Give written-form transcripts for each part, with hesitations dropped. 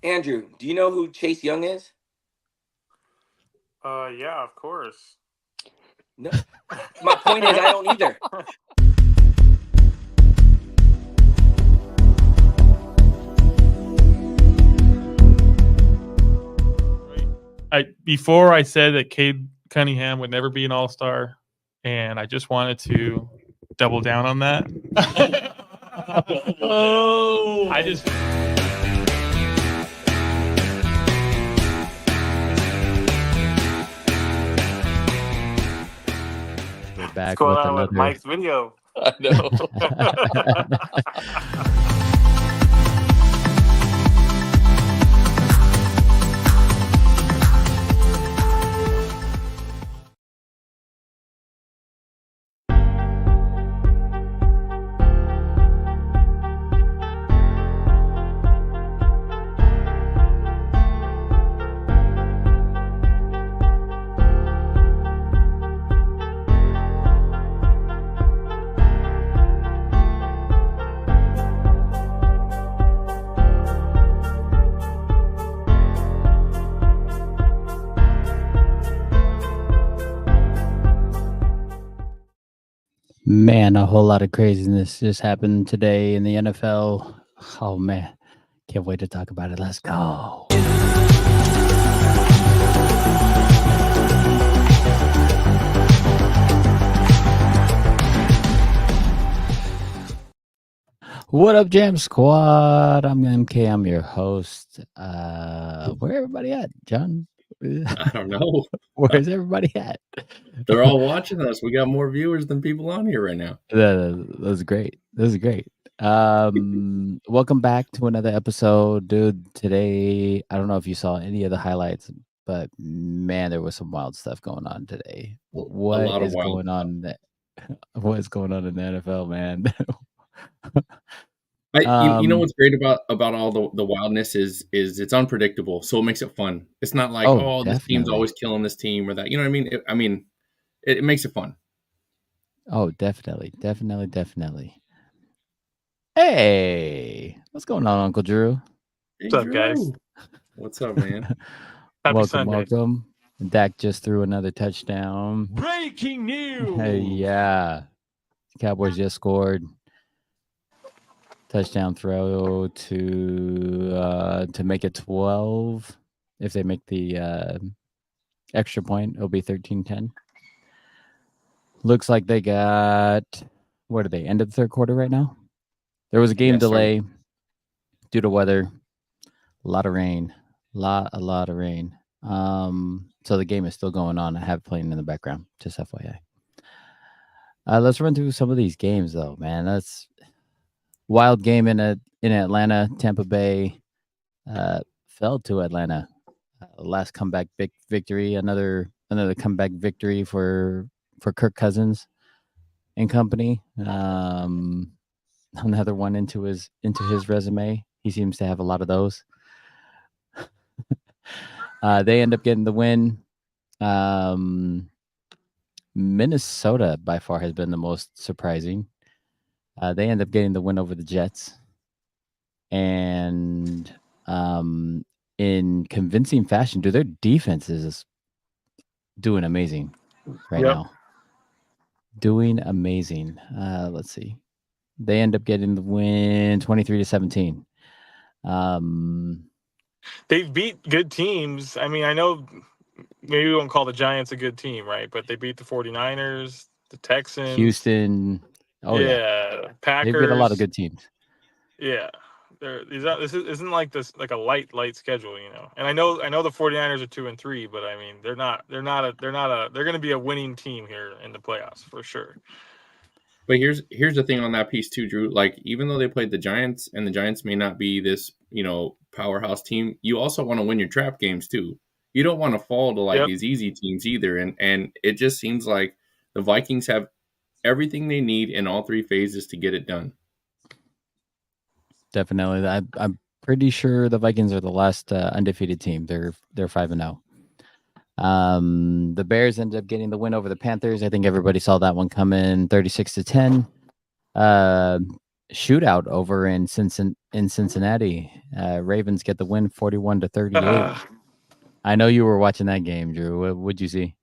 Andrew, do you know who Chase Young is? Yeah, of course. No. My point is, I don't either. Before I said that Cade Cunningham would never be an All-Star, and I just wanted to double down on that. Oh, I just We're back What's going with on with another. Mike's video? I know. Man, a whole lot of craziness just happened today in the NFL. Oh man, can't wait to talk about it. Let's go. What up, Jam Squad? I'm MK. I'm your host. Where everybody at, John? I don't know. Where's everybody at? They're all watching us. We got more viewers than people on here right now. That's great. This is great. Welcome back to another episode, dude. Today, I don't know if you saw any of the highlights, but man, there was some wild stuff going on today. What is going on? What is going on in the NFL, man? You know what's great about all the wildness is it's unpredictable, so it makes it fun. It's not like this team's always killing this team or that. You know what I mean? It makes it fun. Oh, definitely. Hey, what's going on, Uncle Drew? Hey, What's up, guys? What's up, man? Welcome. Dak just threw another touchdown. breaking news. Hey, yeah. Cowboys just scored. Touchdown throw to make it 12. If they make the extra point, it'll be 13-10. Looks like they got, what are they, end of the third quarter right now? There was a game delay due to weather. A lot of rain. A lot of rain. So the game is still going on. I have it playing in the background, just FYI. Let's run through some of these games, though, man. That's wild game in Atlanta. Tampa Bay fell to Atlanta. Last comeback victory. Another comeback victory for Kirk Cousins and company. Another one into his resume. He seems to have a lot of those. They end up getting the win. Minnesota by far has been the most surprising. They end up getting the win over the Jets. And in convincing fashion, dude, their defense is doing amazing right now. Doing amazing. Let's see. They end up getting the win 23-17. They've beat good teams. I mean, I know maybe we won't call the Giants a good team, right? But they beat the 49ers, the Texans. Houston. Oh, yeah. Packers. They've got a lot of good teams. Yeah. This isn't like this like a light schedule, you know. And I know the 49ers are 2-3, but I mean they're going to be a winning team here in the playoffs for sure. But here's the thing on that piece too, Drew. Like, even though they played the Giants, and the Giants may not be this, powerhouse team, you also want to win your trap games too. You don't want to fall to these easy teams either. And it just seems like the Vikings have everything they need in all three phases to get it done. Definitely. I'm pretty sure the Vikings are the last undefeated team. They're 5-0. The Bears ended up getting the win over the Panthers. I think everybody saw that one coming, 36-10. shootout over in Cincinnati. Ravens get the win 41-38. I know you were watching that game, Drew. What would you see?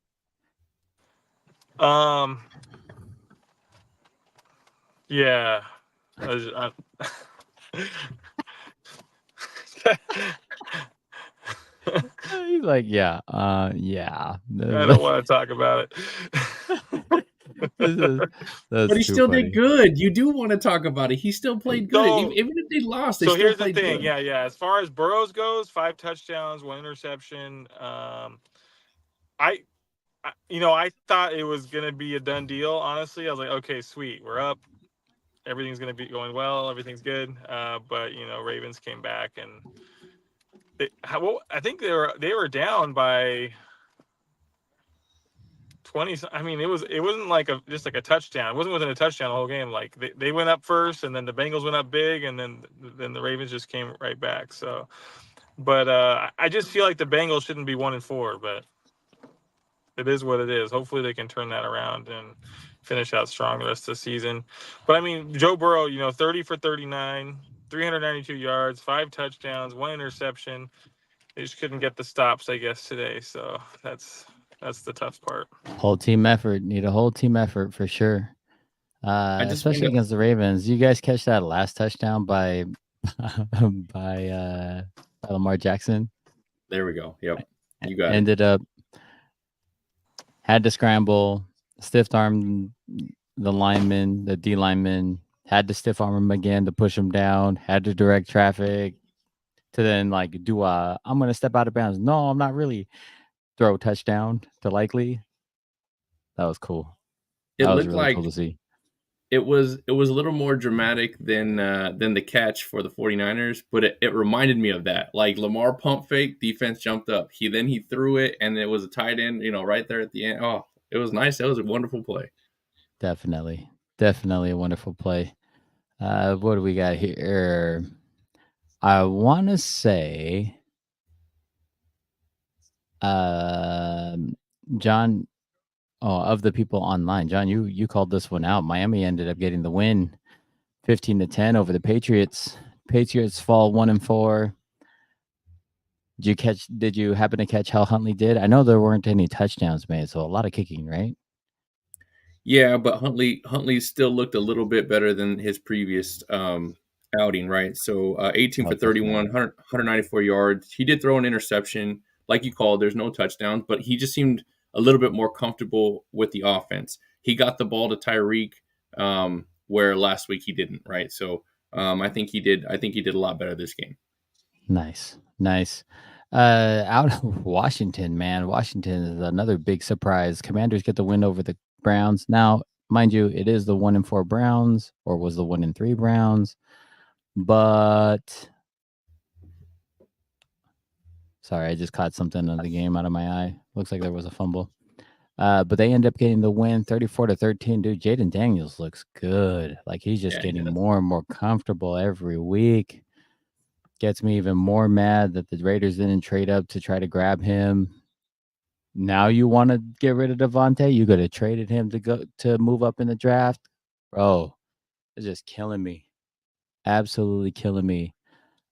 Yeah. He's like, yeah. I don't want to talk about it. That's But he too still funny. did good. You do want to talk about it. He still played good. So- Even if they lost, they So still here's the played thing. good. Yeah. As far as Burrows goes, 5 touchdowns, 1 interception. I thought it was gonna be a done deal. Honestly, I was like, okay, sweet, we're up. Everything's gonna be going well. Everything's good. But Ravens came back and I think they were down by 20. I mean, it wasn't like just like a touchdown. It wasn't within a touchdown the whole game. Like they went up first, and then the Bengals went up big, and then the Ravens just came right back. So, but I just feel like the Bengals shouldn't be 1-4, but it is what it is. Hopefully they can turn that around and finish out strong the rest of the season. But I mean, Joe Burrow, 30 for 39, 392 yards, 5 touchdowns, 1 interception. They just couldn't get the stops, I guess, today. So that's the tough part. Whole team effort. Need a whole team effort for sure. just Especially wonder- against the Ravens. You guys catch that last touchdown by by Lamar Jackson? There we go. Yep. You got it. Ended up had to scramble, stiff arm the lineman, the D lineman, had to stiff arm him again to push him down, had to direct traffic to then do I'm gonna step out of bounds. No, I'm not really. Throw touchdown to Likely. That was cool. It That was looked really like cool to see. it was a little more dramatic than the catch for the 49ers, but it reminded me of that. Like Lamar pump fake, defense jumped up. He threw it, and it was a tight end, right there at the end. Oh, it was nice. That was a wonderful play. Definitely a wonderful play. What do we got here? I want to say, John. Oh, of the people online, John, you called this one out. Miami ended up getting the win, 15-10 over the Patriots. Patriots fall 1-4. Did you happen to catch how Huntley did? I know there weren't any touchdowns made, so a lot of kicking, right? Yeah, but Huntley still looked a little bit better than his previous outing, right? So 18 for 31, 194 yards. He did throw an interception, like you called. There's no touchdowns, but he just seemed a little bit more comfortable with the offense. He got the ball to Tyreek, where last week he didn't, right? So I think he did a lot better this game. Nice. Out of Washington, man. Washington is another big surprise. Commanders get the win over the Browns. Now, mind you, it is the 1-4 Browns, or was the 1-3 Browns. But sorry, I just caught something in the game out of my eye. Looks like there was a fumble. But they end up getting the win 34-13. Dude, Jaden Daniels looks good. Like he's just getting more and more comfortable every week. Gets me even more mad that the Raiders didn't trade up to try to grab him. Now you want to get rid of Devontae? You could have traded him to move up in the draft. Bro, it's just killing me. Absolutely killing me.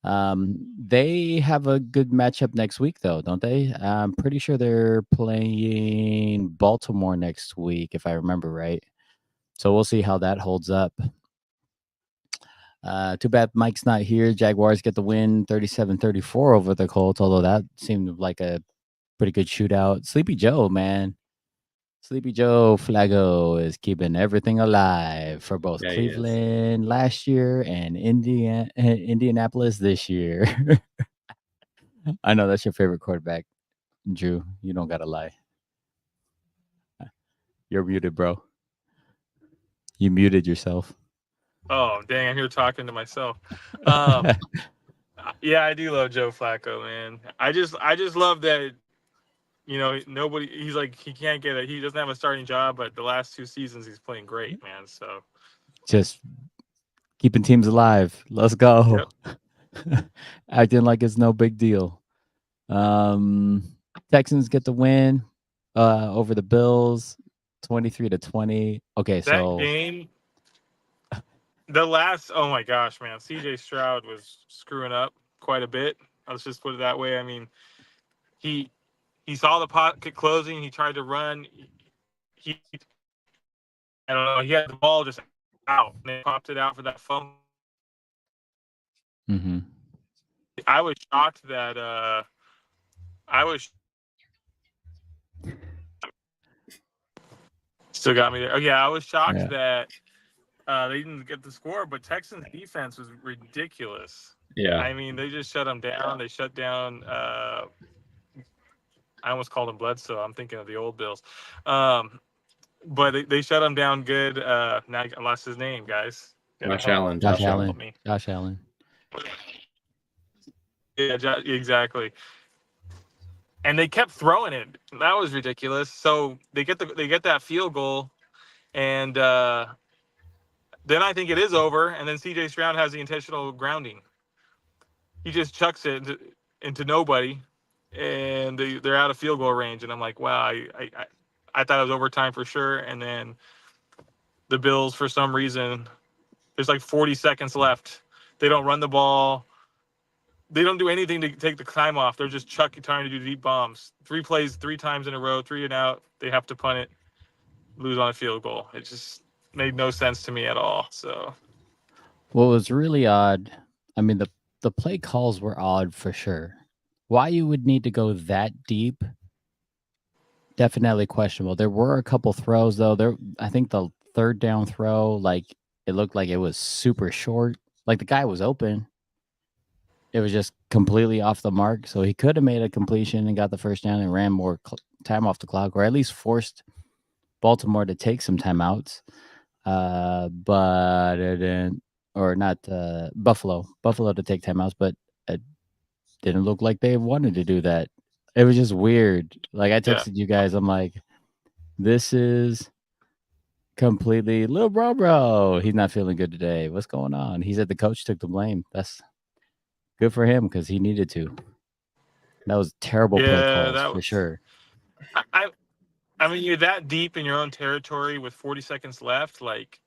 They have a good matchup next week, though, don't they? I'm pretty sure they're playing Baltimore next week, if I remember right. So we'll see how that holds up. Too bad Mike's not here. Jaguars get the win 37-34 over the Colts, although that seemed like a pretty good shootout. Sleepy Joe, man. Sleepy Joe Flacco is keeping everything alive for both Cleveland last year and Indianapolis this year. I know that's your favorite quarterback, Drew. You don't got to lie. You're muted, bro. You muted yourself. Oh, dang, I'm here talking to myself. Yeah, I do love Joe Flacco, man. I just love that, nobody, he's like, he doesn't have a starting job, but the last 2 seasons he's playing great, man. So just keeping teams alive. Let's go. Yep. Acting like it's no big deal. Texans get the win over the Bills 23-20. Okay, that game, Oh my gosh, man. CJ Stroud was screwing up quite a bit. Let's just put it that way. I mean, he saw the pocket closing. He tried to run. I don't know. He had the ball just out, and they popped it out for that phone. Mm-hmm. I was shocked that still got me there. Oh yeah, I was shocked that they didn't get the score, but Texans defense was ridiculous. Yeah. I mean, they just shut them down. They shut down. I almost called him Bledsoe. I'm thinking of the old Bills. But they shut him down good. Now I lost his name, guys. Josh Allen. Josh Allen. Help me. Josh Allen. Yeah, exactly. And they kept throwing it. That was ridiculous. So they get that field goal, and then I think it is over. And then CJ Stroud has the intentional grounding. He just chucks it into nobody, and they're out of field goal range. And I'm like, wow, I thought it was overtime for sure. And then the Bills, for some reason, there's like 40 seconds left. They don't run the ball. They don't do anything to take the time off. They're just trying to do deep bombs. 3 plays, 3 times in a row, 3 and out. They have to punt it, lose on a field goal. It just made no sense to me at all. So, what was really odd, I mean, the play calls were odd for sure. Why you would need to go that deep, definitely questionable. There were a couple throws though. I think the third down throw, like it looked like it was super short. Like the guy was open. It was just completely off the mark. So he could have made a completion and got the first down and ran more time off the clock, or at least forced Baltimore to take some timeouts. But it didn't, or not Buffalo to take timeouts, but it didn't look like they wanted to do that. It was just weird. Like I texted you guys, I'm like, this is completely little bro. He's not feeling good today. What's going on? He said the coach took the blame. That's good for him because he needed to. That was terrible play calls for sure. I mean, you're that deep in your own territory with 40 seconds left. Like,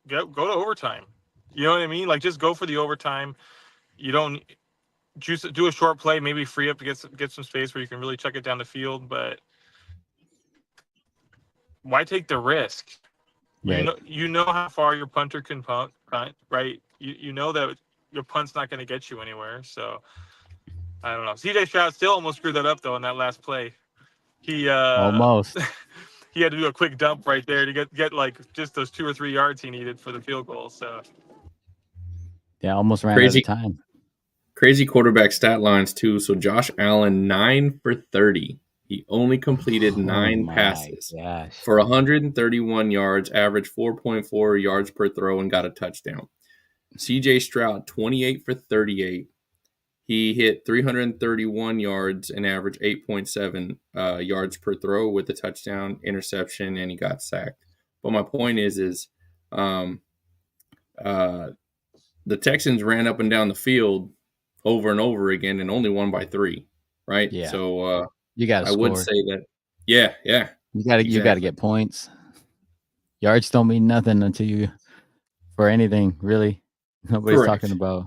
go to overtime. You know what I mean? Like, just go for the overtime. You don't do a short play, maybe free up to get some space where you can really chuck it down the field. But why take the risk? Right. You know how far your punter can punt, right? You know that your punt's not going to get you anywhere. So I don't know. CJ Stroud still almost screwed that up though in that last play. He almost he had to do a quick dump right there to get like just those 2 or 3 yards he needed for the field goal. So yeah, almost ran out of time. Crazy quarterback stat lines too. So Josh Allen 9 for 30. He only completed 9 passes for 131 yards, averaged 4.4 yards per throw, and got a touchdown. CJ Stroud 28 for 38. He hit 331 yards and averaged 8.7 yards per throw with a touchdown, interception, and he got sacked. But my point is the Texans ran up and down the field over and over again and only won by 3, right? Yeah. So you got to score. I would say that. Yeah. You got to get points. Yards don't mean nothing until you for anything really. Nobody's talking about.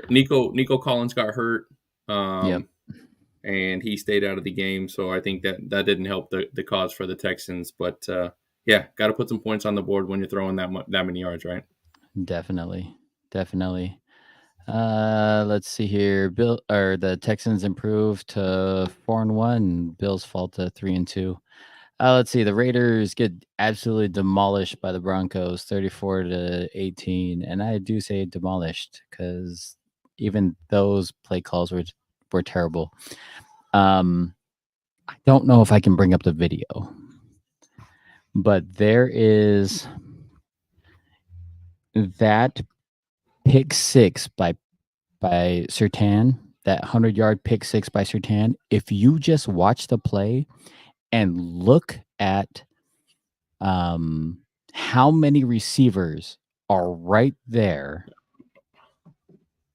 Nico Collins got hurt, and he stayed out of the game. So I think that didn't help the cause for the Texans. But got to put some points on the board when you're throwing that many yards, right? Definitely. Let's see here. The Texans improved to 4-1. Bills fall to 3-2. Let's see. The Raiders get absolutely demolished by the Broncos, 34-18, and I do say demolished because even those play calls were terrible. I don't know if I can bring up the video, but there is that pick six by Surtain, that 100-yard pick six by Surtain. If you just watch the play and look at how many receivers are right there,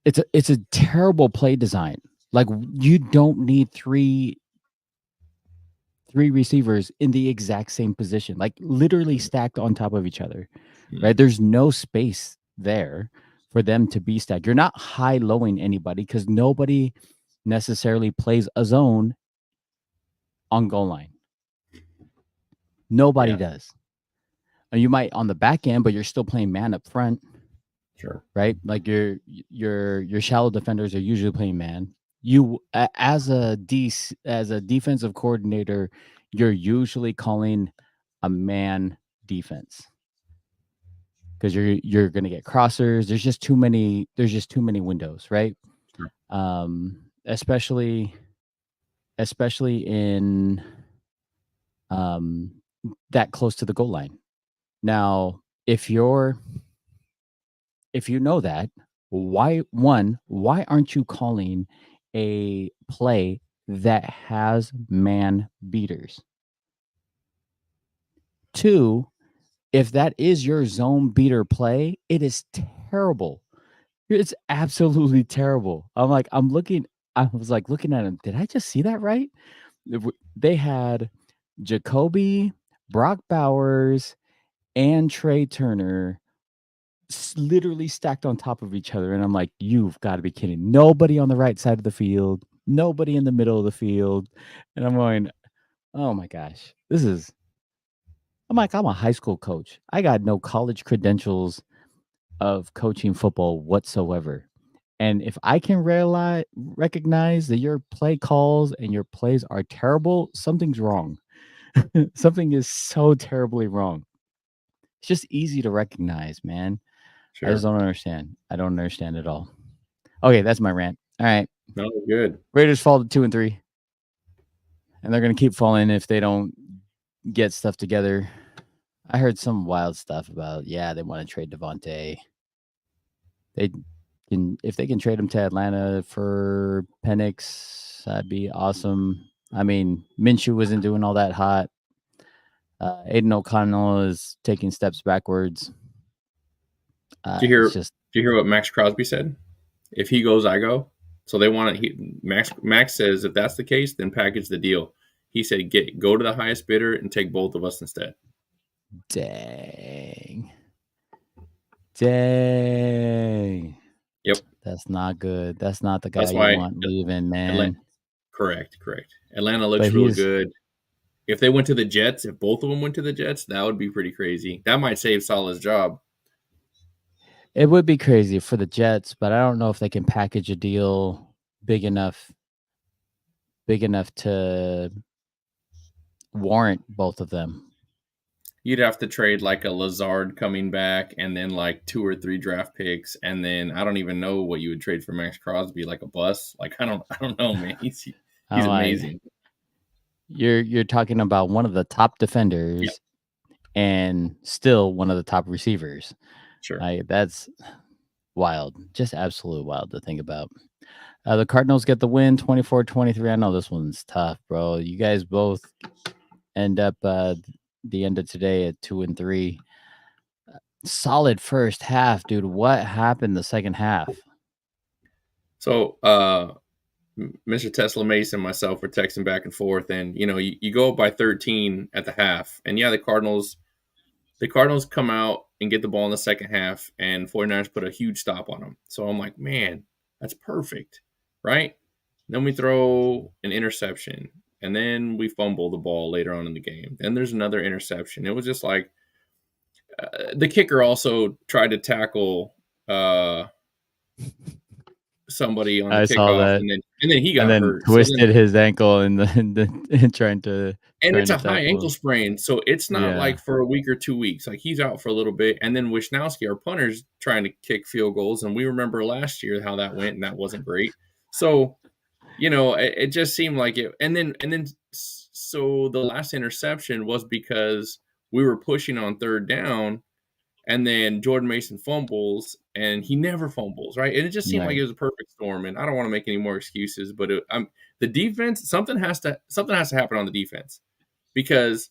it's a terrible play design. Like you don't need three 3 receivers in the exact same position, like literally stacked on top of each other, Mhm. right? There's no space there for them to be stacked. You're not high-lowing anybody because nobody necessarily plays a zone on goal line. Nobody Yeah. does. And you might on the back end, but you're still playing man up front, Sure. right? Like your shallow defenders are usually playing man. You as a defensive coordinator, you're usually calling a man defense because you're going to get crossers. There's just too many windows, right? Sure. Especially in that close to the goal line. Now, if you know that, why aren't you calling a play that has man beaters? 2, if that is your zone beater play, it is terrible. It's absolutely terrible. I was like looking at him. Did I just see that right? They had Jacoby, Brock Bowers, and Trey Turner literally stacked on top of each other. And I'm like, you've got to be kidding. Nobody on the right side of the field, nobody in the middle of the field. And I'm going, oh my gosh, I'm a high school coach. I got no college credentials of coaching football whatsoever. And if I can recognize that your play calls and your plays are terrible, something's wrong. Something is so terribly wrong. It's just easy to recognize, man. I just Sure. don't understand. I don't understand at all. Okay, that's my rant. All right. No, good. Raiders fall to 2-3. And they're gonna keep falling if they don't get stuff together. I heard some wild stuff about they want to trade Devontae. If they can trade him to Atlanta for Penix, that'd be awesome. I mean, Minshew wasn't doing all that hot. Aiden O'Connell is taking steps backwards. Did you It's just hear what Max Crosby said? If he goes, I go. So they want to. Max says if that's the case, then package the deal. He said, go to the highest bidder and take both of us instead. dang. Yep. That's not good. That's not the guy That's you why want leaving, man. Correct. Atlanta looks But really good. If they went to the Jets, if both of them went to the Jets, that would be pretty crazy. That might save Salah's job. It would be crazy for the Jets, but I don't know if they can package a deal big enough to warrant both of them. You'd have to trade like a Lazard coming back and then like 2 or 3 draft picks. And then I don't even know what you would trade for Max Crosby, like a bus. Like, I don't know, man. He's amazing. You're talking about one of the top defenders and still one of the top receivers. Sure. That's wild. Just absolute wild to think about. The Cardinals get the win 24-23. I know this one's tough, bro. You guys both end up the end of today at 2-3. Solid first half, dude. What happened the second half? So, Mr. Tesla Mason and myself were texting back and forth, and you go up by 13 at the half, and the Cardinals come out and get the ball in the second half, and 49ers put a huge stop on them. So I'm like, man, that's perfect, right? Then we throw an interception, and then we fumble the ball later on in the game. Then there's another interception. It was just like the kicker also tried to tackle somebody on the I kickoff, saw that. and then he got hurt, twisted his ankle in trying to. And it's a tackle high him. ankle sprain, so it's not like for a week or 2 weeks. Like, he's out for a little bit, and then Wisnowski, our punter's trying to kick field goals, and we remember last year how that went, and that wasn't great. So, it just seemed like it. And then, so the last interception was because we were pushing on third down, and then Jordan Mason fumbles, and he never fumbles, right? And it just seemed like it was a perfect storm. And I don't want to make any more excuses, but the defense, something has to happen on the defense, because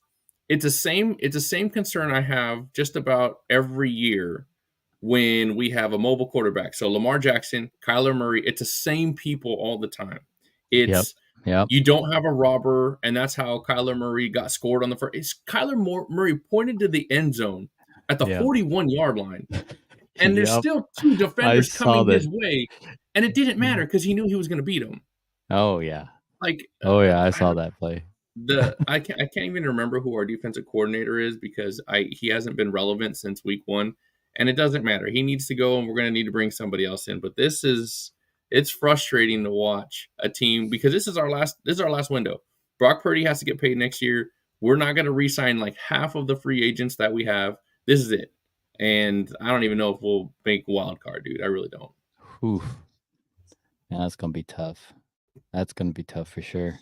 it's the same concern I have just about every year when we have a mobile quarterback. So Lamar Jackson, Kyler Murray, it's the same people all the time. It's Yep. You don't have a robber, and that's how Kyler Murray got scored on the first. It's Kyler Murray pointed to the end zone at the Yep. 41-yard line, and there's Yep. still 2 I defenders saw coming his that. way, and it didn't matter because he knew he was going to beat him. Oh yeah. Like, Oh yeah. I saw that play. I can't even remember who our defensive coordinator is because he hasn't been relevant since week 1, and it doesn't matter. He needs to go, and we're going to need to bring somebody else in. But it's frustrating to watch a team because this is our last window. Brock Purdy has to get paid next year. We're not going to re-sign like half of the free agents that we have. This is it, and I don't even know if we'll make wild card, dude. I really don't. Whew. Yeah, that's gonna be tough. That's gonna be tough for sure.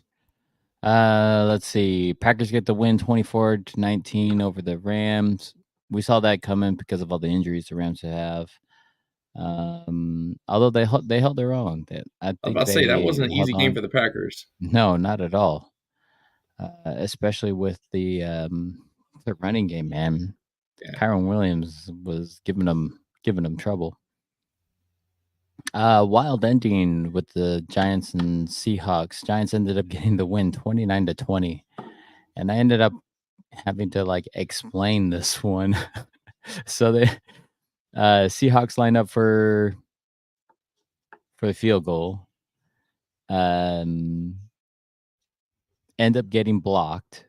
Let's see. Packers get the win 24-19 over the Rams. We saw that coming because of all the injuries the Rams have. Although they held their own. I I was think about to say that wasn't an held easy game on. for the Packers. No, not at all. Especially with the running game, man. Yeah. Kyron Williams was giving them trouble. Wild ending with the Giants and Seahawks. Giants ended up getting the win 29-20. And I ended up having to like explain this one. So the Seahawks line up for the field goal. End up getting blocked.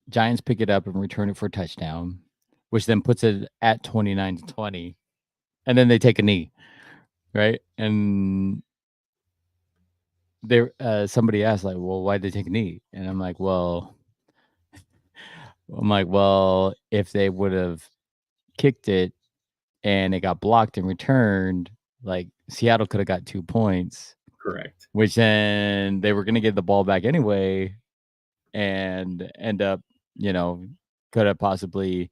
Giants pick it up and return it for a touchdown, which then puts it at 29-20. And then they take a knee. Right. And there somebody asked, like, well, why'd they take a knee? And I'm like, well, if they would have kicked it and it got blocked and returned, like Seattle could have got 2 points. Correct. Which then they were gonna get the ball back anyway and end up, could have possibly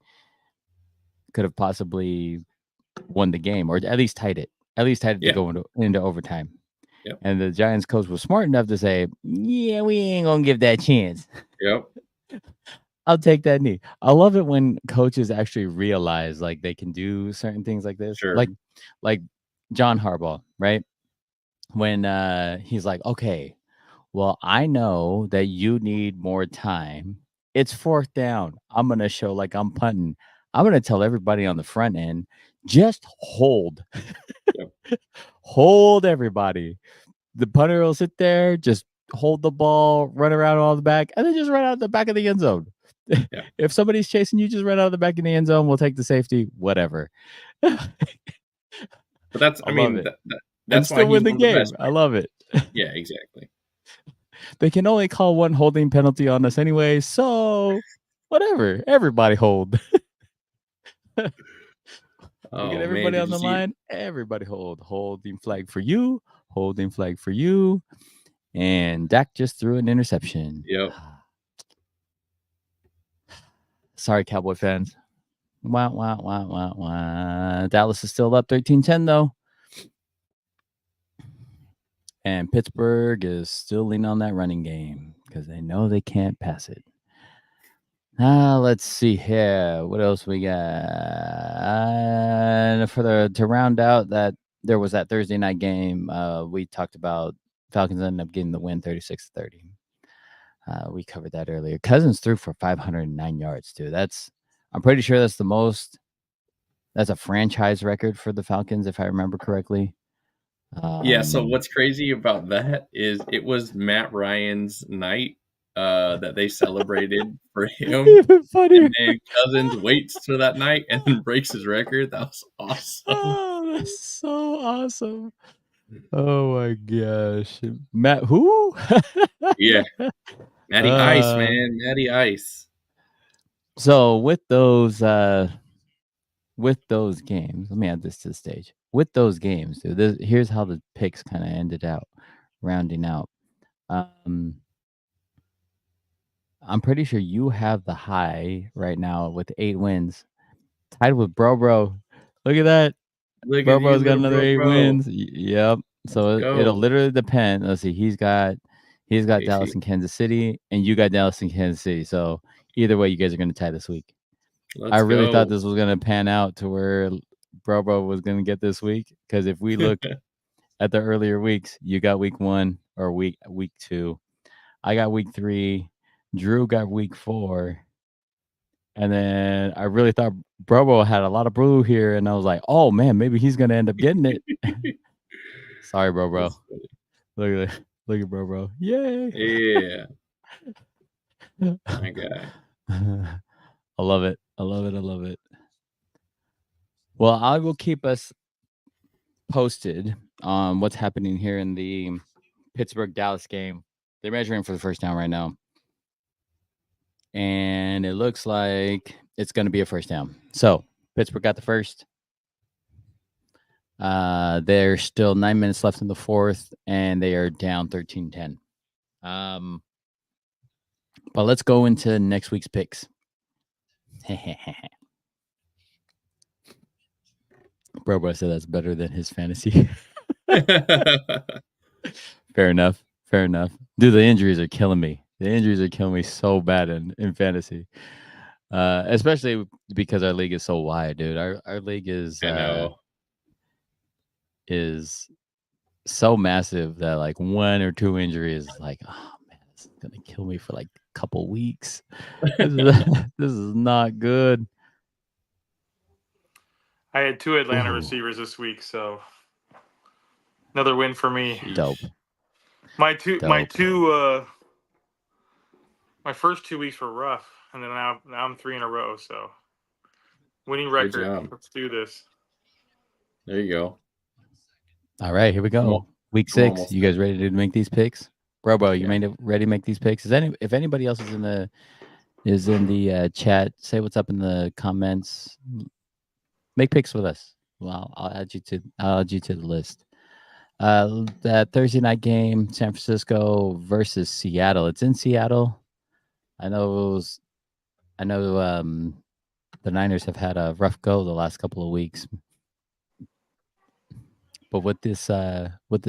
won the game or at least tied it. At least tied it to go into overtime. Yep. And the Giants coach was smart enough to say, yeah, we ain't gonna give that chance. Yep. I'll take that knee. I love it when coaches actually realize like they can do certain things like this. Sure. Like John Harbaugh, right? When he's like, okay, well, I know that you need more time. It's 4th down. I'm gonna show like I'm punting. I'm gonna tell everybody on the front end, just hold. Yep. Hold everybody. The punter will sit there, just hold the ball, run around all the back, and then just run out the back of the end zone. Yeah. If somebody's chasing you, just run out of the back of the end zone. We'll take the safety, whatever. But that's, I mean, that's why still win the game. Best, I love it. Yeah, exactly. They can only call one holding penalty on us anyway, so whatever. Everybody hold. Oh, Get everybody man, on the line. Everybody hold. Holding flag for you. Holding flag for you. And Dak just threw an interception. Yep. Sorry, Cowboy fans. Wow. Dallas is still up 13-10, though. And Pittsburgh is still leaning on that running game because they know they can't pass it. Let's see here. What else we got? To round out that, there was that Thursday night game. We talked about Falcons ended up getting the win 36-30. We covered that earlier. Cousins threw for 509 yards, too. I'm pretty sure that's the most. That's a franchise record for the Falcons, if I remember correctly. Yeah. So what's crazy about that is it was Matt Ryan's night that they celebrated for him. Even funnier. And then Cousins waits till that night and then breaks his record. That was awesome. Oh, that's so awesome. Oh my gosh. Matt who? Yeah. Matty Ice, man. Matty Ice. So with those games, let me add this to the stage. With those games, dude, here's how the picks kind of ended out, rounding out. I'm pretty sure you have the high right now with 8 wins, tied with Bro. Look at that. Bro's got another 8 wins. Yep. So it'll literally depend. Let's see. He's got Dallas and Kansas City, and you got Dallas and Kansas City. So either way, you guys are going to tie this week. I really thought this was going to pan out to where Bro was going to get this week, because if we look at the earlier weeks, you got week 1, or week 2. I got week 3. Drew got week 4. And then I really thought Brobo had a lot of blue here, and I was like, "Oh man, maybe he's gonna end up getting it." Sorry, bro. That's funny. Look at bro. Yay! Yeah, my guy. I love it. I love it. Well, I will keep us posted on what's happening here in the Pittsburgh Dallas game. They're measuring for the first down right now, and it looks like it's going to be a first down. So Pittsburgh got the first. There's still 9 minutes left in the fourth, and they are down 13-10. But let's go into next week's picks. Bro said that's better than his fantasy. Fair enough. Dude, the injuries are killing me. So bad in fantasy. Especially because our league is so wide, dude. Our league is I know. Is so massive that like 1 or 2 injuries is like, oh man, it's gonna kill me for like a couple weeks. This is not good. I had 2 Atlanta Ooh. receivers this week, so another win for me. Dope. My first 2 weeks were rough, and then now I'm 3 in a row. So winning record. job. Let's do this. There you go. All right, here we go. Week 6. almost You guys there. ready to make these picks? Bro, you Yeah. ready to make these picks? If anybody else is in the chat, say what's up in the comments. Make picks with us. Well, I'll add you to the list. That Thursday night game, San Francisco versus Seattle. It's in Seattle. I know the Niners have had a rough go the last couple of weeks. But with this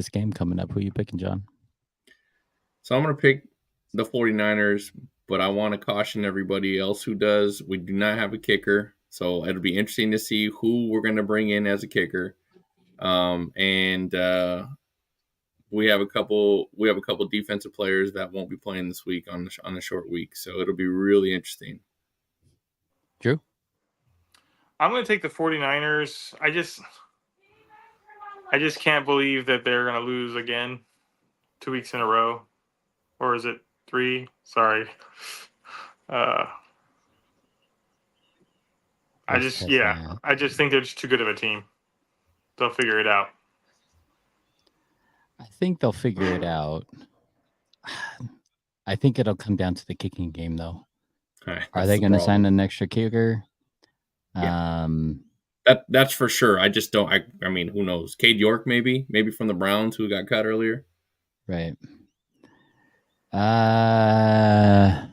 game coming up, who are you picking, John? So I'm going to pick the 49ers, but I want to caution everybody else who does. We do not have a kicker, so it'll be interesting to see who we're going to bring in as a kicker. And we have a couple defensive players that won't be playing this week on the short week, so it'll be really interesting. Drew? I'm going to take the 49ers. I just can't believe that they're going to lose again 2 weeks in a row. Or is it 3? Sorry. I just think they're just too good of a team. They'll figure it out. I think they'll figure it out. I think it'll come down to the kicking game, though. Right, are they going to sign an extra kicker? Yeah. That's for sure. I just don't. I mean, who knows? Cade York, maybe from the Browns, who got cut earlier. Right. I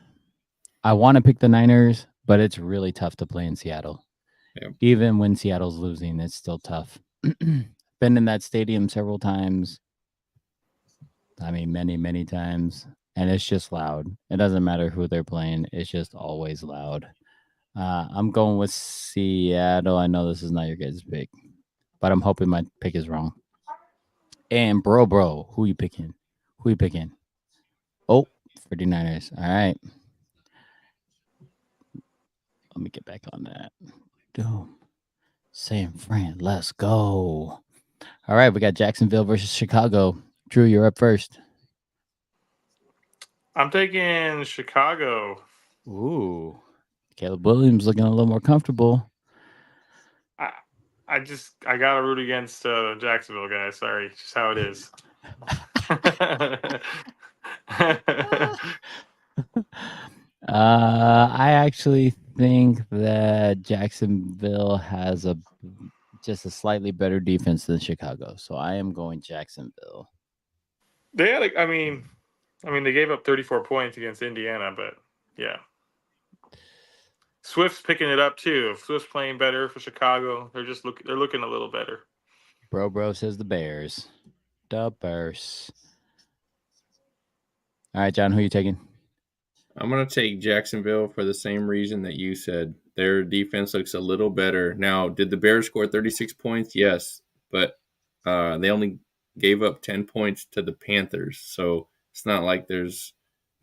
want to pick the Niners, but it's really tough to play in Seattle. Yeah. Even when Seattle's losing, it's still tough. Been in that stadium several times. I mean, many, many times. And it's just loud. It doesn't matter who they're playing. It's just always loud. I'm going with Seattle. I know this is not your guys' pick, but I'm hoping my pick is wrong. And bro, who you picking? Oh, 49ers. All right. Let me get back on that. Doom. San Fran, let's go. All right, we got Jacksonville versus Chicago. Drew, you're up first. I'm taking Chicago. Ooh. Caleb Williams looking a little more comfortable. I gotta root against Jacksonville, guys. Sorry, it's just how it is. I actually think that Jacksonville has just a slightly better defense than Chicago, so I am going Jacksonville. They had, I mean, they gave up 34 points against Indiana, but yeah. Swift's picking it up too. If Swift's playing better for Chicago, they're looking a little better. Bro says the Bears. The Bears. All right, John, who are you taking? I'm going to take Jacksonville for the same reason that you said. Their defense looks a little better. Now, did the Bears score 36 points? Yes, but they only gave up 10 points to the Panthers. So it's not like there's,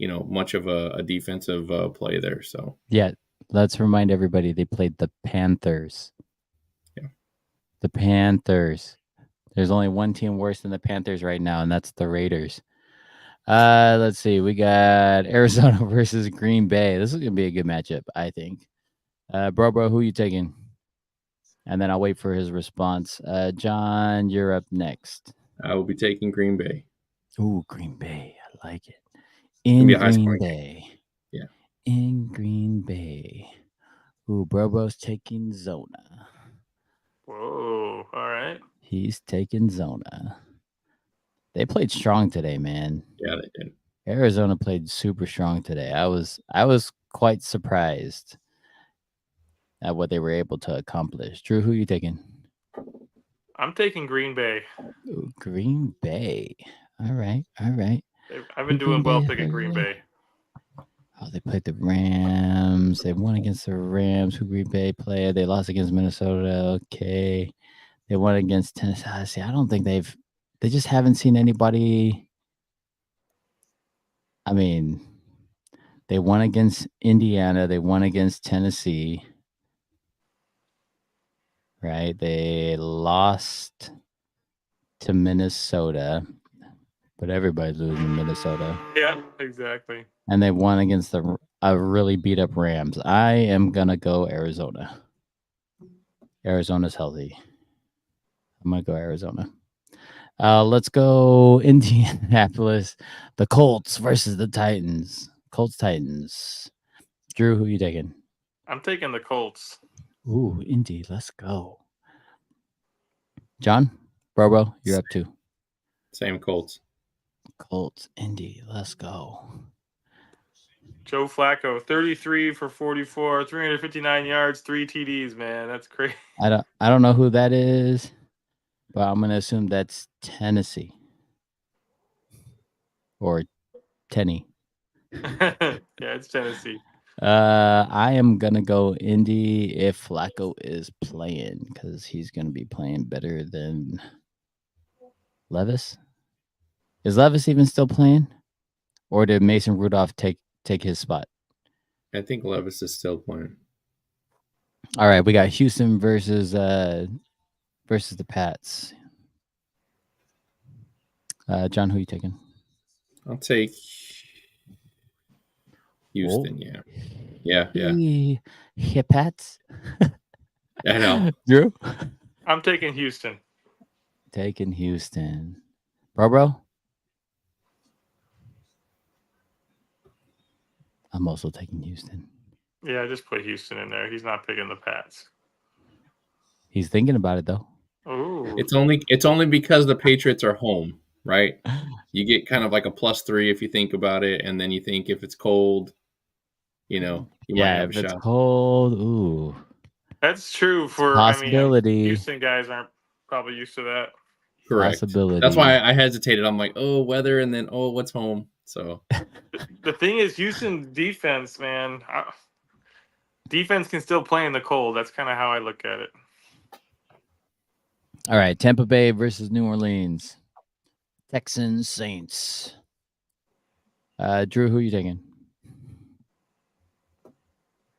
much of a defensive play there. So Yeah, let's remind everybody they played the Panthers. Yeah. The Panthers. There's only one team worse than the Panthers right now, and that's the Raiders. Let's see. We got Arizona versus Green Bay. This is gonna be a good matchup, I think. Bro, who you taking? And then I'll wait for his response. John, you're up next. I will be taking Green Bay. Ooh, Green Bay. I like it. It'll In be a high Green scoring Bay. Yeah. In Green Bay. Ooh, Bro's taking Zona. Whoa. All right. He's taking Zona. They played strong today, man. Yeah, they did. Arizona played super strong today. I was quite surprised at what they were able to accomplish. Drew, who you taking? I'm taking Green Bay. Ooh, Green Bay. All right. I've been doing well picking Green Bay. Oh, they played the Rams. They won against the Rams. Who Green Bay played? They lost against Minnesota. Okay. They won against Tennessee. See, I don't think they just haven't seen anybody. I mean, they won against Indiana. They won against Tennessee. Right? They lost to Minnesota, but everybody's losing to Minnesota. Yeah, exactly. And they won against a really beat up Rams. I am gonna go Arizona. Arizona's healthy. I'm gonna go Arizona. Let's go Indianapolis. The Colts versus the Titans. Colts. Drew, who you taking? I'm taking the Colts. Ooh, Indy. Let's go. John, Bro, you're up too. Same Colts. Colts, Indy. Let's go. Joe Flacco, 33 for 44, 359 yards, 3 TDs, man. That's crazy. I don't know who that is, but I'm gonna assume that's Tennessee or Tenny. Yeah, it's Tennessee. I am gonna go Indy if Flacco is playing because he's gonna be playing better than Levis. Is Levis even still playing, or did Mason Rudolph take his spot? I think Levis is still playing. All right, we got Houston versus the Pats. John, who you taking? I'll take Houston. Whoa. Yeah. Yeah, Pats. I know. Drew? I'm taking Houston. Taking Houston. Bro? I'm also taking Houston. Yeah, just put Houston in there. He's not picking the Pats. He's thinking about it though. Ooh. It's only because the Patriots are home, right? You get kind of like a +3 if you think about it, and then you think if it's cold, you might have if a it's shot. cold, ooh. That's true for Possibility. Houston guys aren't probably used to that. Correct. Possibility. That's why I hesitated. I'm like, oh, weather, and then what's home? So The thing is, Houston defense, man. Defense can still play in the cold. That's kind of how I look at it. All right, Tampa Bay versus New Orleans. Texans Saints. Drew, who are you taking?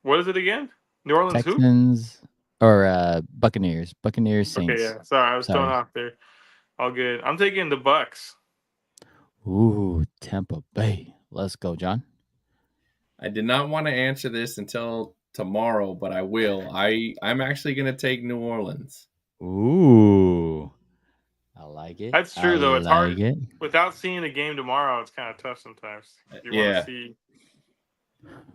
What is it again? New Orleans who? Texans or Buccaneers. Buccaneers Saints. Okay, yeah. Sorry, I was thrown off there. All good. I'm taking the Bucks. Ooh, Tampa Bay. Let's go, John. I did not want to answer this until tomorrow, but I will. I'm actually going to take New Orleans. Ooh. I like it. That's true, though. It's hard. It. Without seeing the game tomorrow, it's kind of tough sometimes. You want to see.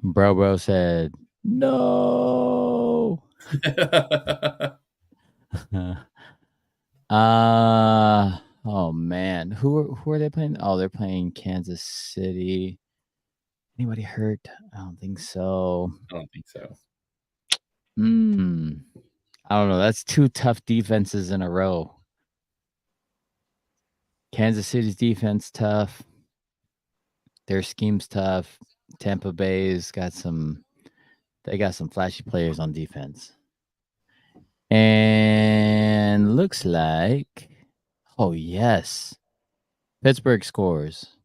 Bro said, no. Oh man. Who are they playing? Oh, they're playing Kansas City. Anybody hurt? I don't think so. I don't think so. I don't know. That's 2 tough defenses in a row. Kansas City's defense tough. Their scheme's tough. Tampa Bay's got some flashy players on defense. And looks like Oh, yes. Pittsburgh scores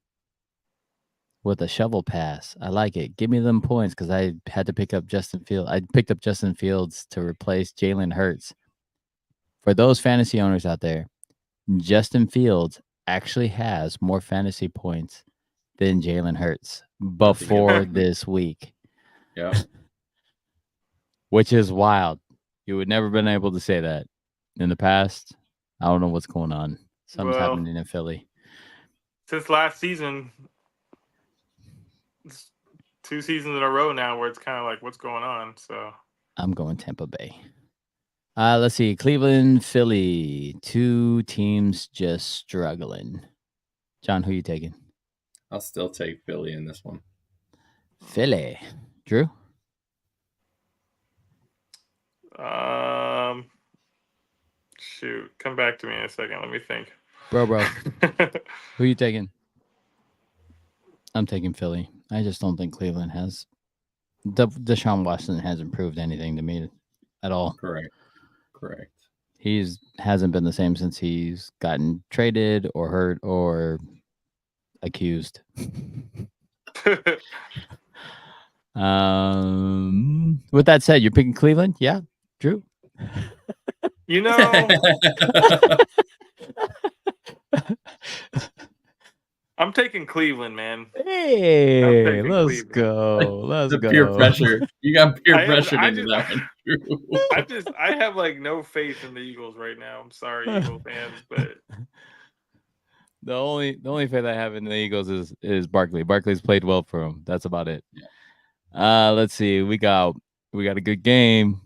with a shovel pass. I like it. Give me them points because I had to pick up Justin Fields. I picked up Justin Fields to replace Jalen Hurts. For those fantasy owners out there, Justin Fields actually has more fantasy points than Jalen Hurts before this week, Yeah. which is wild. You would never been able to say that in the past. I don't know what's going on. Something's Well, happening in Philly. Since last season, it's 2 seasons in a row now where it's kind of like, what's going on? So I'm going Tampa Bay. Let's see. Cleveland, Philly. 2 teams just struggling. John, who you taking? I'll still take Philly in this one. Philly. Drew? shoot, come back to me in a second. Let me think. Bro. Who you taking? I'm taking Philly. I just don't think Cleveland has. Deshaun Watson hasn't proved anything to me at all. Correct. Hasn't been the same since he's gotten traded or hurt or accused. With that said, you're picking Cleveland? Yeah, Drew? You know, I'm taking Cleveland, man. Hey, taking let's Cleveland. go. Let's The go. peer pressure. You got peer I pressure have- I into just- that one, Drew. I have like no faith in the Eagles right now. I'm sorry, Eagle fans, but The only faith I have in the Eagles is Barkley. Barkley's played well for him. That's about it. Yeah. Let's see. We got a good game,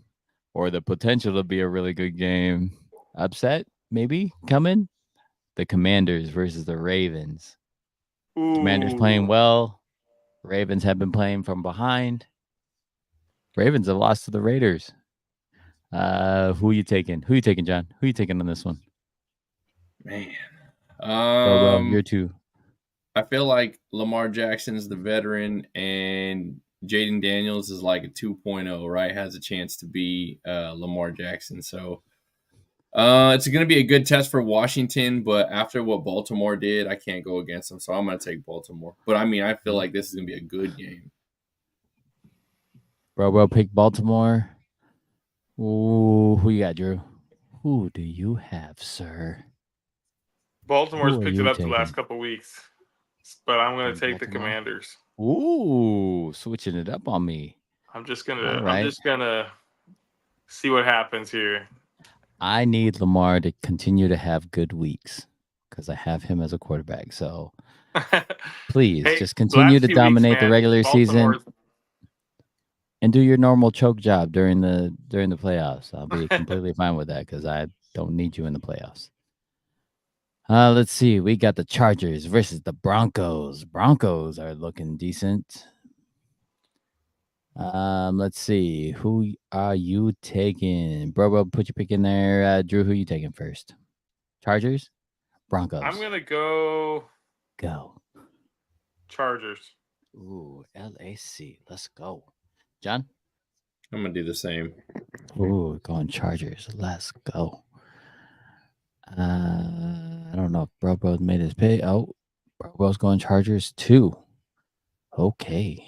or the potential to be a really good game. Upset maybe coming. The Commanders versus the Ravens. Commanders playing well. Ravens have been playing from behind. Ravens have lost to the Raiders. Who you taking? Who you taking, John? Who you taking on this one? Man. Bro, you're two. I feel like Lamar Jackson's the veteran and Jaden Daniels is like a 2.0, right? Has a chance to be Lamar Jackson. So it's going to be a good test for Washington, but after what Baltimore did, I can't go against them. So I'm going to take Baltimore. But I mean, I feel like this is going to be a good game. Bro, pick Baltimore. Ooh, who you got, Drew? Who do you have, sir? Baltimore's Who are picked you it up the last taking? couple weeks. But I'm going to Taking take the Baltimore? Commanders. Ooh, switching it up on me. I'm just gonna see what happens here. I need Lamar to continue to have good weeks because I have him as a quarterback. So please Hey, just continue last to few dominate weeks, the man, regular season Baltimore's- and do your normal choke job during the playoffs. I'll be completely fine with that because I don't need you in the playoffs. Let's see. We got the Chargers versus the Broncos. Broncos are looking decent. Let's see. Who are you taking? Bro, put your pick in there. Drew, who you taking first? Chargers? Broncos. I'm gonna go Go. Chargers. Ooh, LAC. Let's go. John? I'm going to do the same. Ooh, going Chargers. Let's go. I don't know if Bro made his pick. Oh, Bro's going Chargers too. Okay.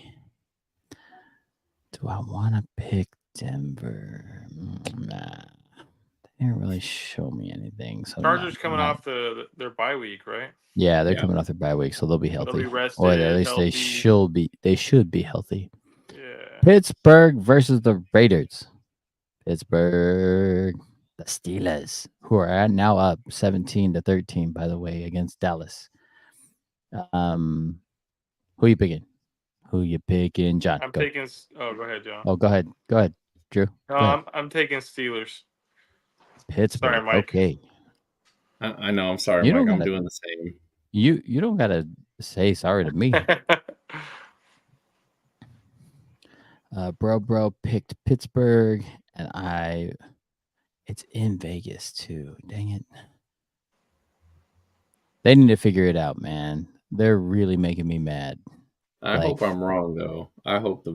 Do I want to pick Denver? Nah. They didn't really show me anything. So Chargers coming off their bye week, right? Yeah, they're Yeah. coming off their bye week, so they'll be healthy. They'll be rested, or at least healthy. they should be healthy. Yeah. Pittsburgh versus the Raiders. Pittsburgh, the Steelers, who are now up 17-13, by the way, against Dallas. Who you picking? John? I'm go. taking. Oh, go ahead, John. Oh, go ahead, Drew. No, Go ahead. I'm taking Steelers. Pittsburgh. Sorry, Mike. Okay. I know. I'm sorry, You Mike. don't I'm gotta- doing the same. You don't gotta say sorry to me. Bro picked Pittsburgh, and it's in Vegas too. Dang it. They need to figure it out, man. They're really making me mad. I hope I'm wrong though. I hope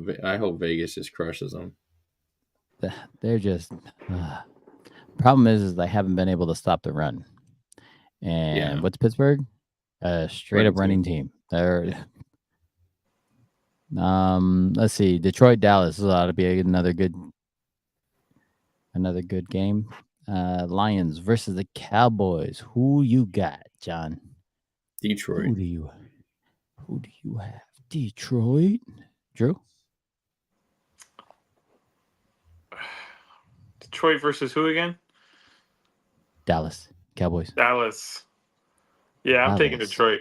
Vegas just crushes them. They're just problem is they haven't been able to stop the run. And Yeah. what's Pittsburgh? Straight up Running running team. They're let's see. Detroit, Dallas. This ought to be another good game. Lions versus the Cowboys. Who you got, John? Detroit. Who do you have? Detroit. Drew? Detroit versus who again? Dallas. Cowboys. Dallas. Yeah, I'm taking Dallas. Detroit.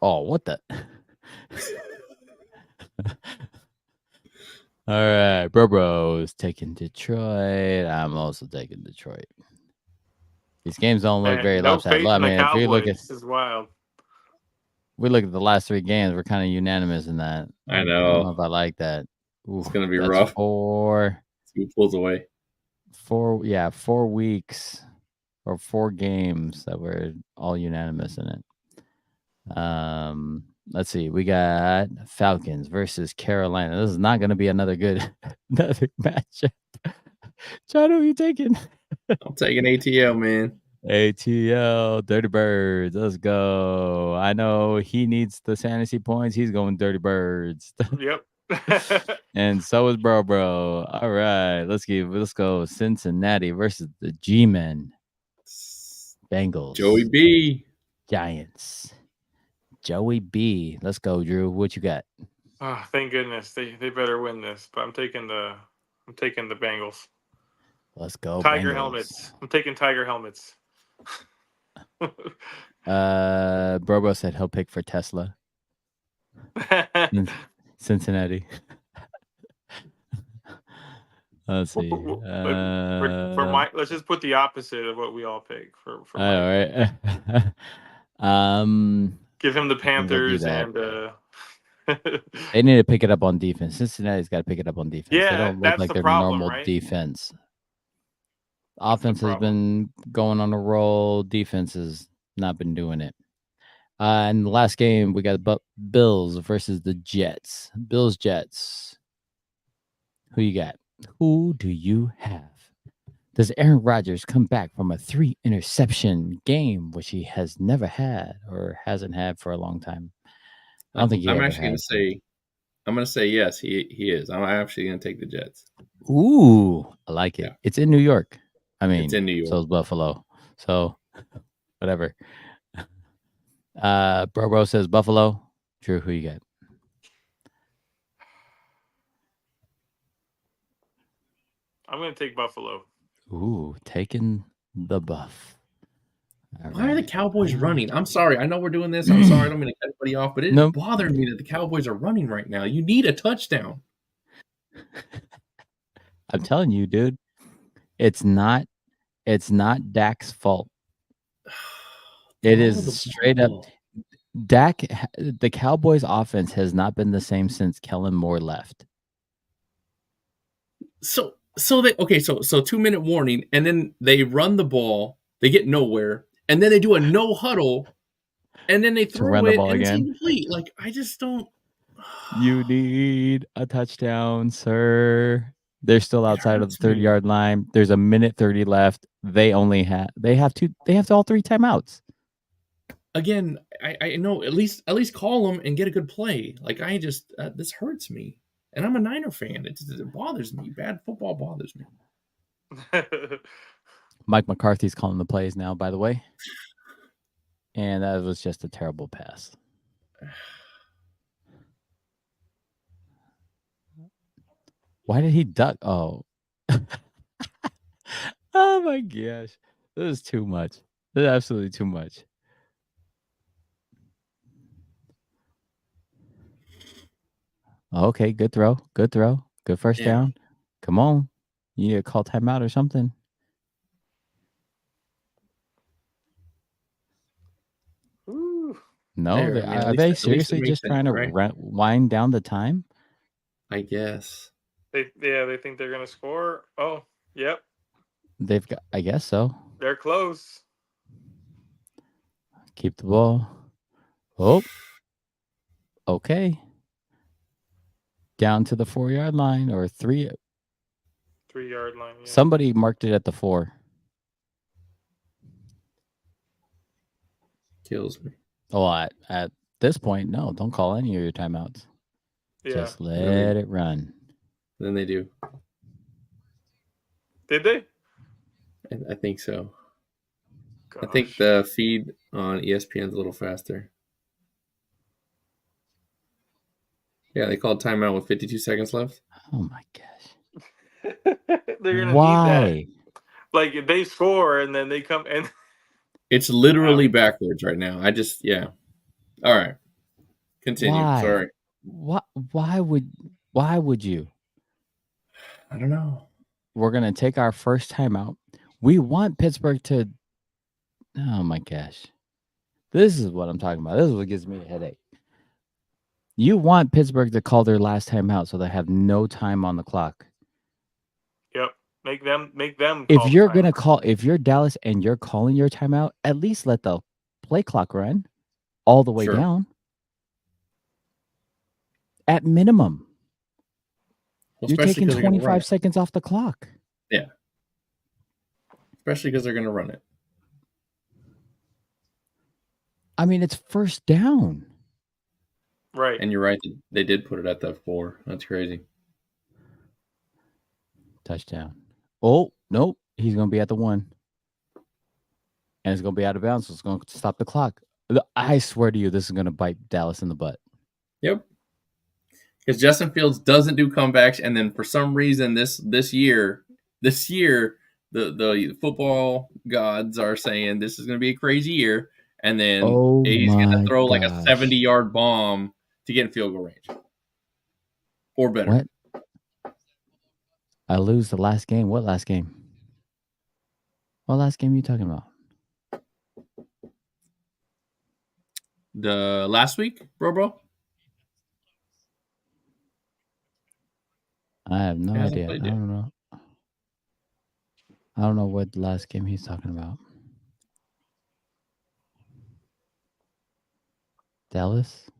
Oh, what the? All right, Bro's taking Detroit. I'm also taking Detroit. These games don't look Man, very no lopsided. faith I in the mean, if we look Cowboys. at This is wild. the last 3 games, we're kind of unanimous in that. I I don't know know. if I like that. Oof, It's gonna be that's rough. 4 He pulls away. 4 weeks or 4 games that we're all unanimous in it. Let's see. We got Falcons versus Carolina. This is not going to be another good another matchup. John, who are you taking? I'm taking ATL, man. ATL, Dirty Birds. Let's go. I know he needs the fantasy points. He's going Dirty Birds. Yep. And so is Bro. All right. Let's go Cincinnati versus the G-Men. Bengals. Joey B. Giants. Joey B. Let's go, Drew. What you got? Oh, thank goodness. They better win this, but I'm taking the Bengals. Let's go. Tiger Bengals. helmets. I'm taking Tiger helmets. Brobo said he'll pick for Tesla. Cincinnati. Let's see. For Mike, let's just put the opposite of what we all pick for all Mike. right. Give him the I think they'll do Panthers that. and They need to pick it up on defense. Cincinnati's got to pick it up on defense. They Yeah, don't look that's like the their problem, normal right? defense. That's the Offense has been going on a roll. Defense has not been doing it. And the last game, we got Bills versus the Jets. Bills, Jets. Who you got? Who do you have? Does Aaron Rodgers come back from a 3 interception game, which he has never had or hasn't had for a long time? I don't think he I'm ever actually has. I'm gonna say yes. He is. I'm actually gonna take the Jets. Ooh, I like it. Yeah. It's in New York. I mean, It's in New York. so is Buffalo. So, whatever. Bro says Buffalo. Drew, who you got? I'm going to take Buffalo. Ooh, taking the buff. All Why are the right. Cowboys running? I'm sorry. I know we're doing this. I'm sorry. I don't mean to cut anybody off, but it Nope. bothers me that the Cowboys are running right now. You need a touchdown. I'm telling you, dude. It's not Dak's fault. It Throw is the straight up ball. Dak. The Cowboys offense has not been the same since Kellen Moore left. So they 2-minute warning, and then they run the ball. They get nowhere, and then they do a no huddle, and then they To run throw the it ball and it's again. incomplete. Like, I just don't. You need a touchdown, sir. They're still outside of the hurts me. 30-yard line. There's a minute 30 left. They have all 3 timeouts. Again, I know at least call them and get a good play. Like, I just this hurts me, and I'm a Niner fan. It bothers me. Bad football bothers me. Mike McCarthy's calling the plays now, by the way. And that was just a terrible pass. Why did he duck? Oh. Oh my gosh. This is too much. This is absolutely too much. Okay, good throw. Good throw. Good first Yeah. down. Come on. You need to call timeout or something. Ooh. No, There, they, I mean, at are least they it seriously makes just sense, trying to right? wind down the time? I guess. They think they're going to score. Oh, yep. They've got, I guess so. They're close. Keep the ball. Oh. Okay. Down to the 4-yard line or 3. 3-yard line. Yeah. Somebody marked it at the 4. kills me. Oh, at this point, no, don't call any of your timeouts. Yeah. Just let it run. Then they do. Did they? I think so. Gosh. I think the feed on ESPN's a little faster. Yeah, they called timeout with 52 seconds left. Oh my gosh. They're gonna need that. Why? Like if they score and then they come and It's literally backwards right now. Yeah. All right. Continue. Why? Sorry. Why would you? I don't know. We're gonna take our first timeout. We want Pittsburgh to. Oh my gosh. This is what I'm talking about. This is what gives me a headache. You want Pittsburgh to call their last timeout so they have no time on the clock. Yep. Make them If call you're the gonna timeout. call, if you're Dallas and you're calling your timeout, at least let the play clock run all the way Sure. down. At minimum, Well, you're especially taking 'cause they're gonna run 25 it. seconds off the clock. Yeah. Especially because they're going to run it. I mean, it's first down. Right. And you're right. They did put it at the 4. That's crazy. Touchdown. Oh, nope. He's going to be at the 1. And it's going to be out of bounds, so it's going to stop the clock. I swear to you, this is going to bite Dallas in the butt. Yep. Because Justin Fields doesn't do comebacks, and then for some reason this year, the football gods are saying this is going to be a crazy year, and then he's going to throw like a 70-yard bomb to get in field goal range. Or better. What? I lose the last game. What last game? What last game are you talking about? The last week, bro? I have no He hasn't idea. I played yet. don't know. I don't know what last game he's talking about. Dallas?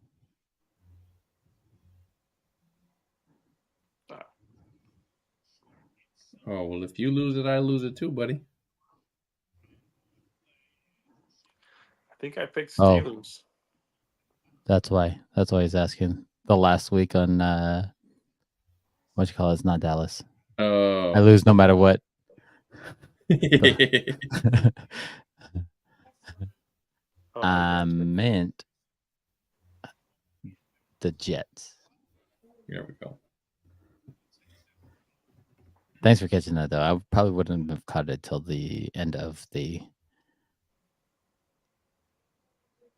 Oh, well, if you lose it, I lose it too, buddy. I think I picked Oh. Steelers. That's why he's asking. The last week on what you call it? It's not Dallas. I lose no matter what. I meant the Jets. There we go. Thanks for catching that, though. I probably wouldn't have caught it till the end of the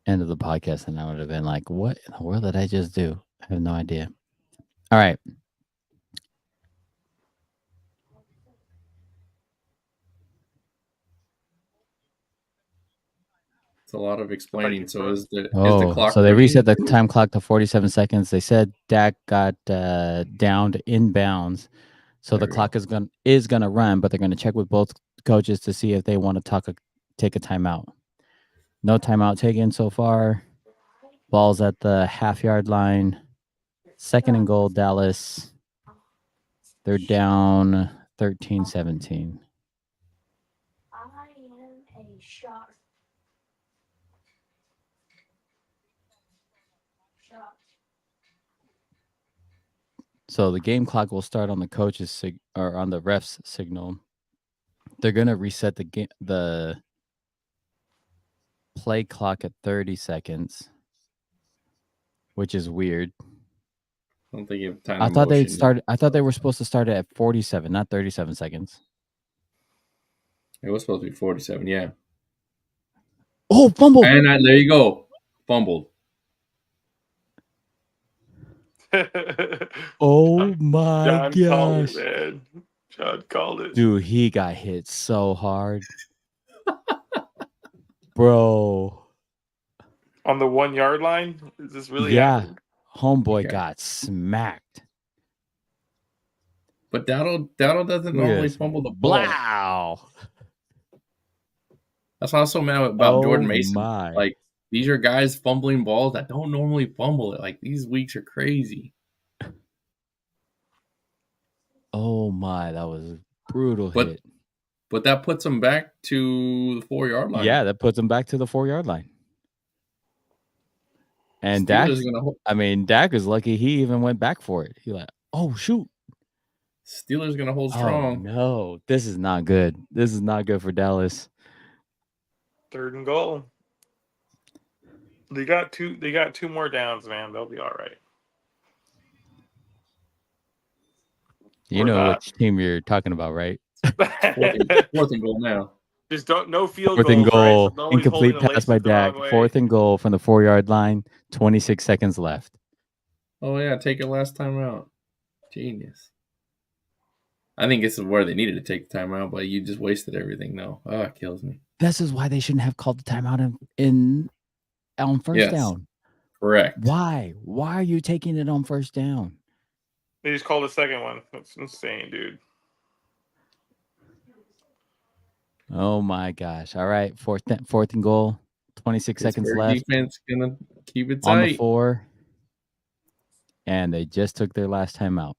podcast, and I would have been like, "What in the world did I just do?" I have no idea. All right. It's a lot of explaining. So is the clock? So they running? reset the time clock to 47 seconds. They said Dak got downed inbounds, so the clock is gonna run, but they're gonna check with both coaches to see if they want to take a timeout. No timeout taken so far. Ball's at the half-yard line. 2nd and goal, Dallas. They're down 13-17. I am a shark. So the game clock will start on the coaches or on the refs signal. They're gonna reset the play clock at 30 seconds, which is weird. I don't think you have time. I thought they were supposed to start it at 47, not 37 seconds. It was supposed to be 47. Yeah. Oh, fumble! And there you go, fumbled. Oh my John called gosh, it, man. John called it. dude, he got hit so hard, bro. On the 1 yard line? Is this really Yeah, happening? homeboy Okay. got smacked. But Dowdle doesn't normally fumble the ball. Wow. That's why I was so mad about Jordan Oh Mason. my. Like, these are guys fumbling balls that don't normally fumble it. Like, these weeks are crazy. Oh my, that was a brutal But- hit. But that puts them back to the 4-yard line. Yeah, that puts him back to the 4-yard line. And Steelers Dak, gonna hold. Dak is lucky he even went back for it. He like, oh shoot. Steelers gonna hold Oh strong. no, this is not good. This is not good for Dallas. 3rd and goal. They got two more downs, man. They'll be all right. You Or know not. which team you're talking about, right? Fourth and goal now. Just don't no field Fourth and goals, right? goal. So nobody's Incomplete holding the pass by laces the wrong Dak. way. 4th and goal from the 4-yard line. 26 seconds left. Oh yeah, take it last time out. Genius. I think this is where they needed to take the timeout, but you just wasted everything. No, it kills me. This is why they shouldn't have called the timeout on first Yes. down. Correct. Why? Why are you taking it on first down? They just called the second one. That's insane, dude. Oh my gosh! All right, fourth and goal. 26 seconds Pittsburgh left defense gonna keep it on the tight. 4, and they just took their last timeout.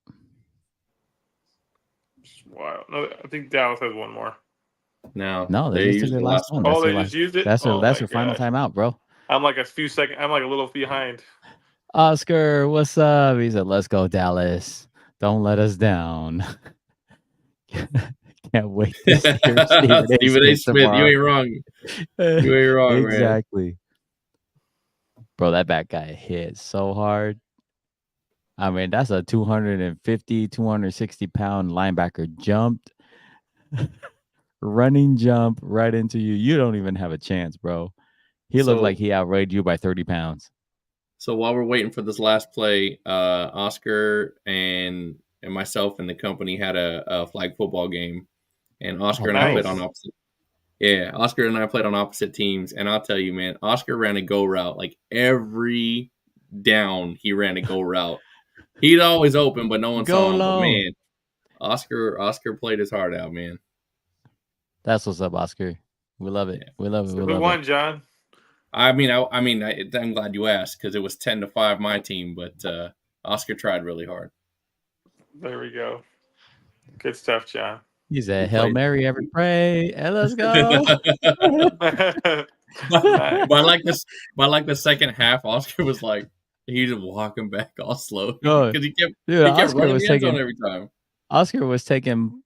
Wow. No, I think Dallas has one more. No, they just took used their the last one. Oh, That's they their just used it? That's their Oh that's my their final gosh. timeout, bro. I'm like a little behind. Oscar, what's up? He said, "Let's go, Dallas. Don't let us down." Can't wait to see your Stephen A. Stephen A. Smith, you tomorrow. ain't wrong. You ain't wrong, man. Exactly. Bro, that back guy hit so hard. I mean, that's a 250, 260 pound linebacker jumped, running jump right into you. You don't even have a chance, bro. He looked like he outweighed you by 30 pounds. So while we're waiting for this last play, Oscar and myself and the company had a flag football game, and Oscar and I played on opposite. Yeah, Oscar and I played on opposite teams, and I'll tell you, man, Oscar ran a go route like every down. He ran a go route. He'd always open, but no one saw him. But man, Oscar played his heart out, man. That's what's up, Oscar. We love it. We love it. So who won, John? I'm glad you asked because it was 10-5 my team, but Oscar tried really hard. There we go. Good stuff, John. He said, "Hail Mary, every pray, and let's go." But like the second half, Oscar was like he just walking back all slow because he kept Oscar running was the end zone taking every time. Oscar was taking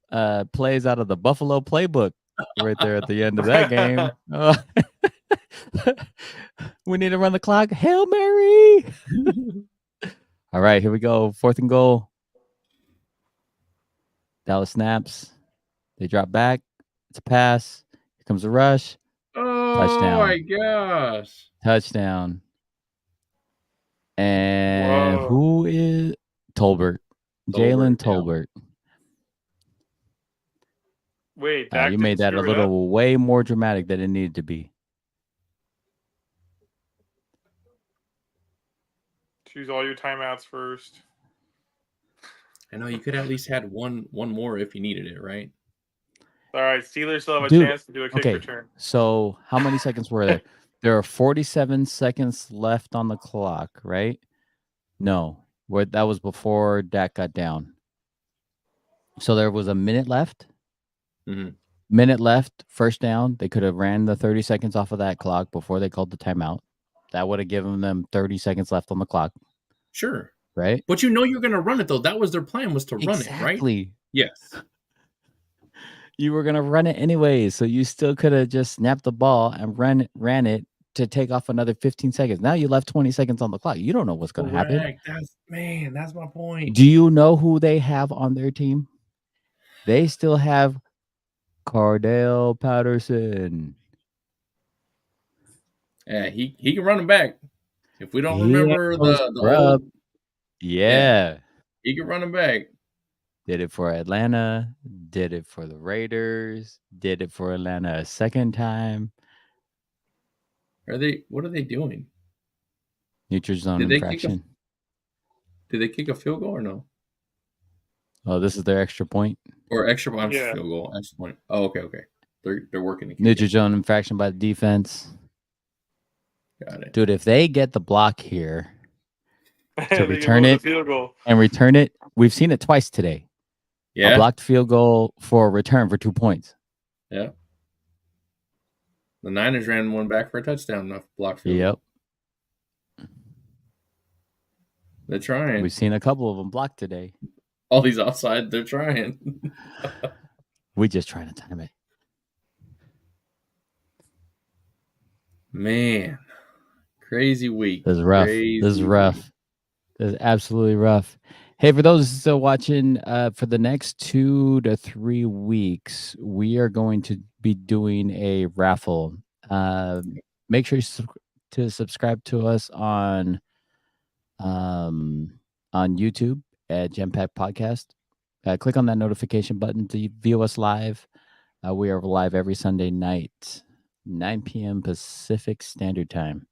plays out of the Buffalo playbook right there at the end of that game. We need to run the clock. Hail Mary. All right, here we go. 4th and goal. Dallas snaps. They drop back. It's a pass. Here comes a rush. Oh Touchdown. my gosh. Touchdown. And Whoa. who is Tolbert? Jalen Tolbert. Wait, You made that a little way more dramatic than it needed to be. Choose all your timeouts first. I know you could at least had one more if you needed it, right? All right, Steelers still have a Dude, chance to do a kick return. So how many seconds were there? There are 47 seconds left on the clock, right? No, that was before Dak got down. So there was a minute left. Mm-hmm. Minute left, first down. They could have ran the 30 seconds off of that clock before they called the timeout. That would have given them 30 seconds left on the clock. Sure. Right? But you know you're going to run it, though. That was their plan, was to run it, right? Exactly. Yes. You were going to run it anyways, so you still could have just snapped the ball and ran it to take off another 15 seconds. Now you left 20 seconds on the clock. You don't know what's going to happen. That's my point. Do you know who they have on their team? They still have Cordell Patterson. Yeah, he can run him back. If we don't remember the old, yeah, he can run him back. Did it for Atlanta. Did it for the Raiders. Did it for Atlanta a second time. What are they doing? Neutral zone infraction. Did they kick a field goal or no? Oh, this is their extra point. Or extra point, field goal, extra point. Oh, okay. They're working. Neutral zone infraction by the defense. Got it, dude. If they get the block here to return it field goal. and return it, we've seen it twice today. Yeah, a blocked field goal for a return for 2 points. Yeah. The Niners ran one back for a touchdown, enough block field. Yep. They're trying. We've seen a couple of them blocked today. All these outside, they're trying. We just trying to time it. Man, crazy week. This is rough. Crazy This is rough. week. This is absolutely rough. Hey, for those still watching, for the next 2 to 3 weeks, we are going to be doing a raffle. Make sure to subscribe to us on YouTube at JAMM Podcast. Click on that notification button to view us live. We are live every Sunday night, 9 p.m. Pacific Standard Time.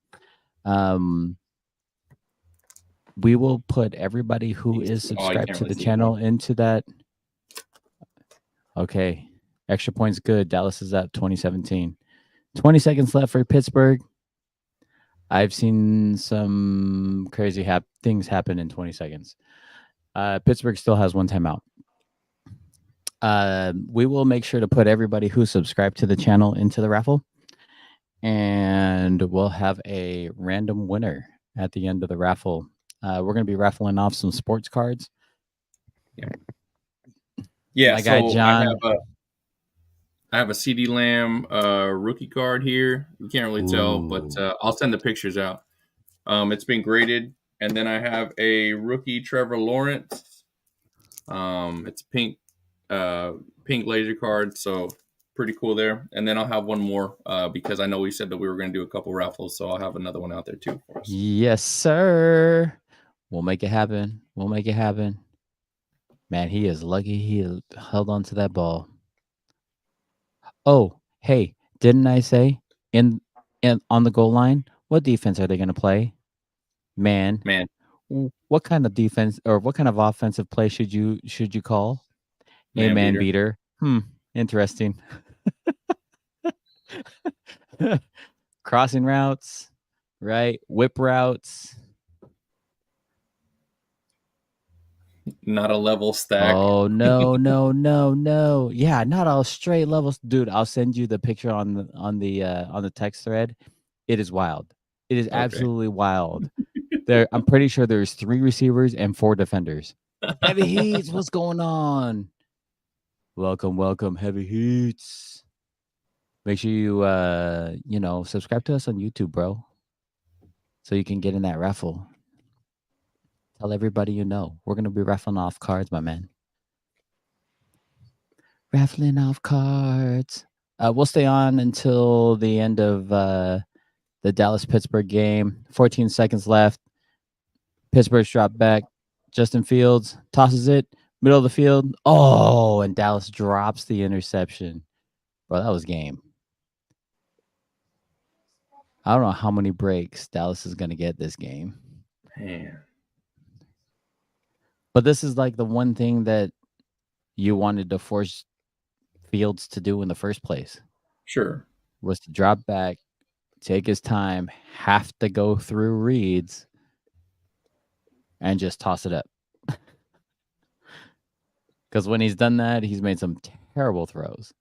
We will put everybody who is subscribed to the channel into that. Okay. Extra points good. Dallas is at 2017. 20 seconds left for Pittsburgh. I've seen some crazy things happen in 20 seconds. Pittsburgh still has one timeout. We will make sure to put everybody who subscribed to the channel into the raffle. And we'll have a random winner at the end of the raffle. We're going to be raffling off some sports cards. Yeah, My guy John. I have a CD Lamb rookie card here. You can't really tell, but I'll send the pictures out. It's been graded. And then I have a rookie Trevor Lawrence. It's pink laser card, so pretty cool there. And then I'll have one more because I know we said that we were going to do a couple raffles, so I'll have another one out there too for us. Yes, sir. We'll make it happen. We'll make it happen. Man, he is lucky he held on to that ball. Oh, hey, didn't I say in on the goal line, what defense are they going to play? Man. What kind of defense or what kind of offensive play should you call? A man beater. Interesting. Crossing routes, right? Whip routes. Not a level stack. Oh, no. Yeah, not all straight levels. Dude, I'll send you the picture on the text thread. It is wild. It is absolutely wild. I'm pretty sure there's 3 receivers and 4 defenders. Heavy Heats, what's going on? Welcome, Heavy Heats. Make sure you subscribe to us on YouTube, bro, so you can get in that raffle. Tell everybody you know. We're going to be raffling off cards, my man. Raffling off cards. We'll stay on until the end of the Dallas-Pittsburgh game. 14 seconds left. Pittsburgh's dropped back. Justin Fields tosses it. Middle of the field. Oh, and Dallas drops the interception. Bro, that was game. I don't know how many breaks Dallas is going to get this game. Man. But this is like the one thing that you wanted to force Fields to do in the first place. Sure. Was to drop back, take his time, have to go through reads, and just toss it up. Because when he's done that, he's made some terrible throws.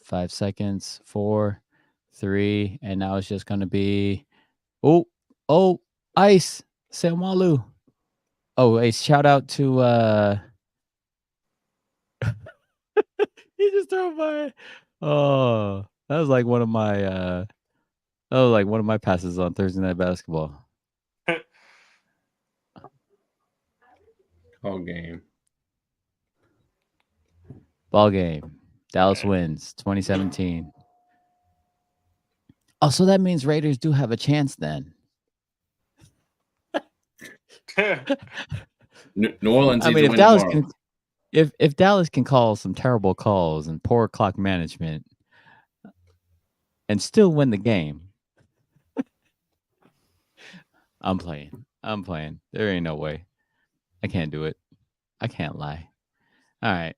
Five seconds, 4, 3, and now it's just going to be, oh, ice, Seomalu. Oh, a shout out to, he just threw by. Oh, that was like one of my passes on Thursday Night Basketball. Ball game. Dallas wins 2017. Oh, so that means Raiders do have a chance then. New Orleans. I mean, if Dallas can call some terrible calls and poor clock management and still win the game, I'm playing. There ain't no way. I can't do it. I can't lie. All right.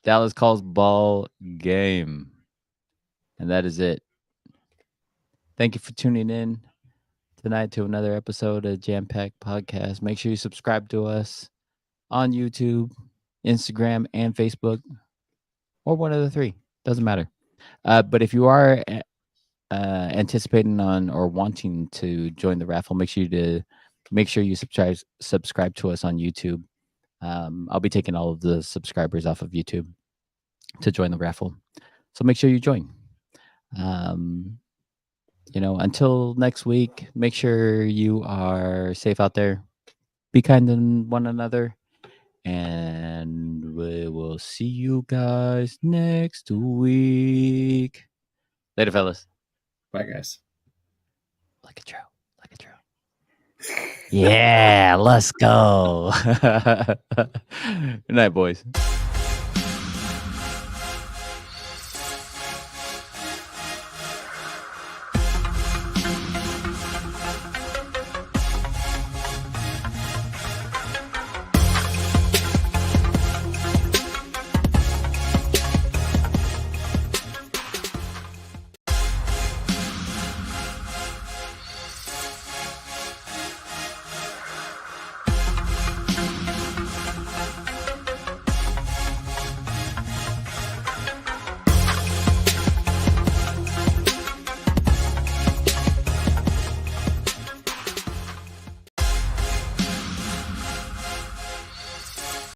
Dallas calls ball game. And that is it. Thank you for tuning in tonight to another episode of Jam Pack Podcast. Make sure you subscribe to us on YouTube, Instagram, and Facebook. or one of the three. Doesn't matter. But if you are anticipating on or wanting to join the raffle, make sure you subscribe to us on YouTube. I'll be taking all of the subscribers off of YouTube to join the raffle, so make sure you join. Until next week, make sure you are safe out there. Be kind to one another, and we will see you guys next week. Later, fellas. Bye, guys. Like a drill. Yeah, let's go. Good night, boys.